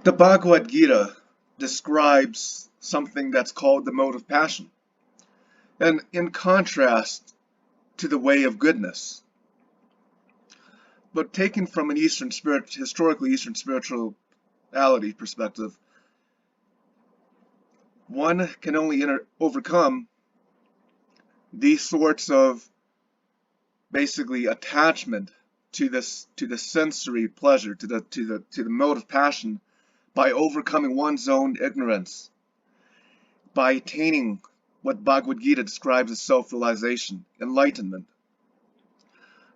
The Bhagavad Gita describes something that's called the mode of passion, and in contrast to the way of goodness. But taken from an historically Eastern spirituality perspective, one can only overcome these sorts of basically attachment to the sensory pleasure, to the mode of passion, by overcoming one's own ignorance, by attaining what Bhagavad Gita describes as self-realization, enlightenment.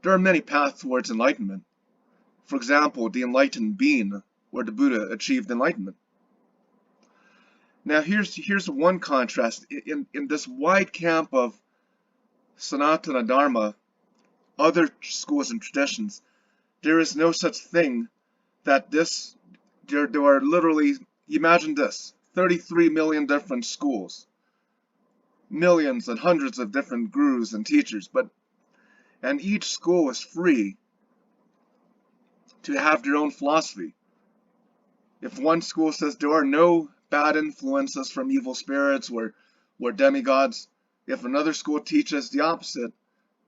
There are many paths towards enlightenment. For example, the enlightened being, where the Buddha achieved enlightenment. Now here's one contrast. In this wide camp of Sanatana Dharma, other schools and traditions, there is no such thing that there are literally, imagine this, 33 million different schools, millions and hundreds of different gurus and teachers, and each school is free to have their own philosophy. If one school says there are no bad influences from evil spirits or demigods, if another school teaches the opposite,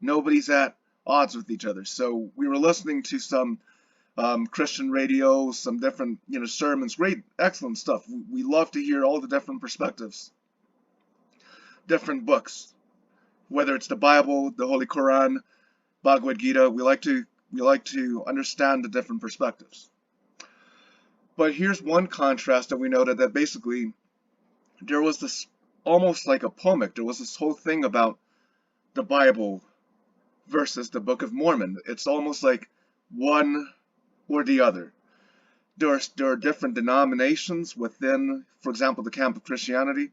nobody's at odds with each other. So we were listening to some Christian radio, some different sermons, great, excellent stuff. We love to hear all the different perspectives, different books, whether it's the Bible, the Holy Quran, Bhagavad Gita. We like to understand the different perspectives. But here's one contrast that we noted, that basically there was this almost like a polemic. There was this whole thing about the Bible versus the Book of Mormon. It's almost like one or the other. There are different denominations within, for example, the camp of Christianity.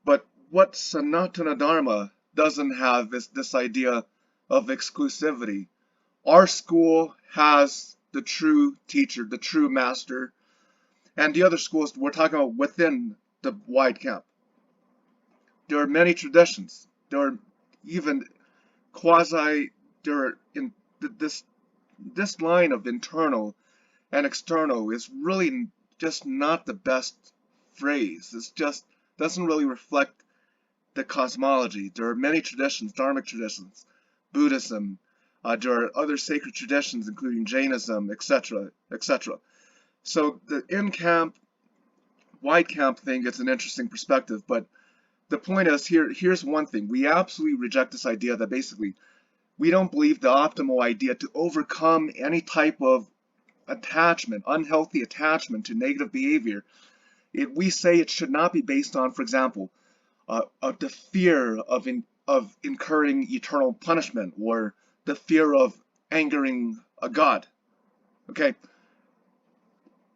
But what Sanatana Dharma doesn't have is this idea of exclusivity. Our school has the true teacher, the true master, and the other schools we're talking about within the wide camp. There are many traditions. There are even this line of internal and external is really just not the best phrase. It just doesn't really reflect the cosmology. There are many traditions, Dharmic traditions, Buddhism, there are other sacred traditions including Jainism, etc., etc. So the in-camp, wide camp thing is an interesting perspective, but the point is, here's one thing. We absolutely reject this idea that basically we don't believe the optimal idea to overcome any type of attachment, unhealthy attachment to negative behavior. We say it should not be based on, for example, the fear of incurring eternal punishment or the fear of angering a god. Okay,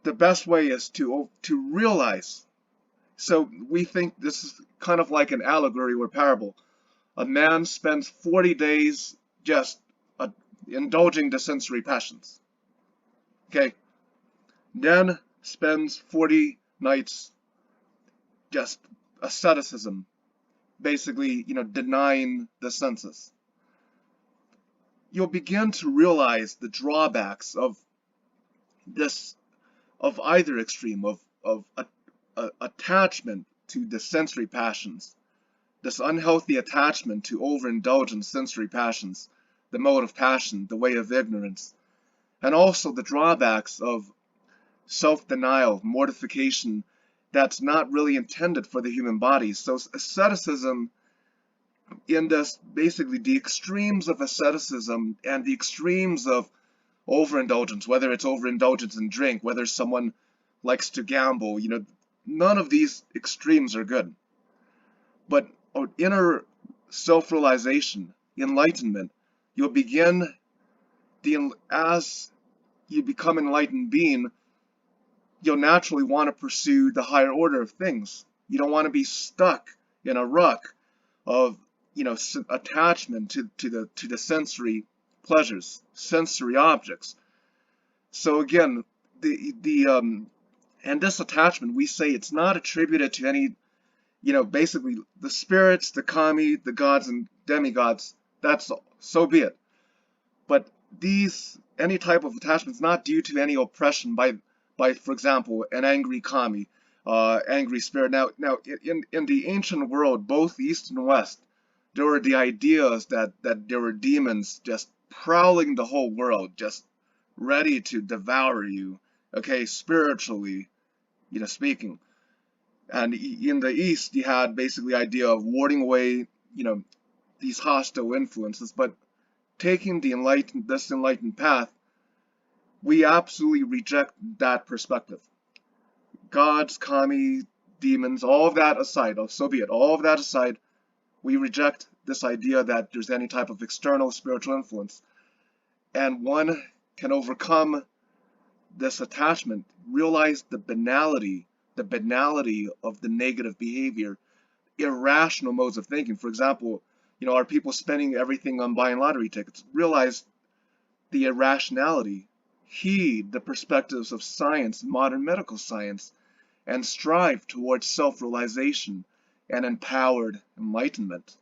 the best way is to realize. So we think this is kind of like an allegory or parable. A man spends 40 days just indulging the sensory passions. Okay, then spends 40 nights just asceticism, basically, denying the senses. You'll begin to realize the drawbacks of either extreme, of attachment to the sensory passions, this unhealthy attachment to overindulgent sensory passions, the mode of passion, the way of ignorance, and also the drawbacks of self-denial, mortification, that's not really intended for the human body. So asceticism, in this, basically the extremes of asceticism and the extremes of overindulgence, whether it's overindulgence in drink, whether someone likes to gamble, none of these extremes are good. But inner self-realization, enlightenment, you'll begin, as you become an enlightened being, you'll naturally want to pursue the higher order of things. You don't want to be stuck in a rut of attachment to the sensory pleasures, sensory objects. So again, and this attachment, we say it's not attributed to any, basically the spirits, the kami, the gods and demigods, that's so be it. But any type of attachment is not due to any oppression by by, for example, an angry kami, angry spirit. Now, in the ancient world, both East and West, there were the ideas that there were demons just prowling the whole world, just ready to devour you, okay, spiritually, speaking. And in the East, you had basically the idea of warding away, these hostile influences. But taking this enlightened path, we absolutely reject that perspective. Gods, kami, demons, all of that aside, so be it, all of that aside, we reject this idea that there's any type of external spiritual influence. And one can overcome this attachment, realize the banality of the negative behavior, irrational modes of thinking. For example, are people spending everything on buying lottery tickets? Realize the irrationality, heed the perspectives of science, modern medical science, and strive towards self-realization and empowered enlightenment.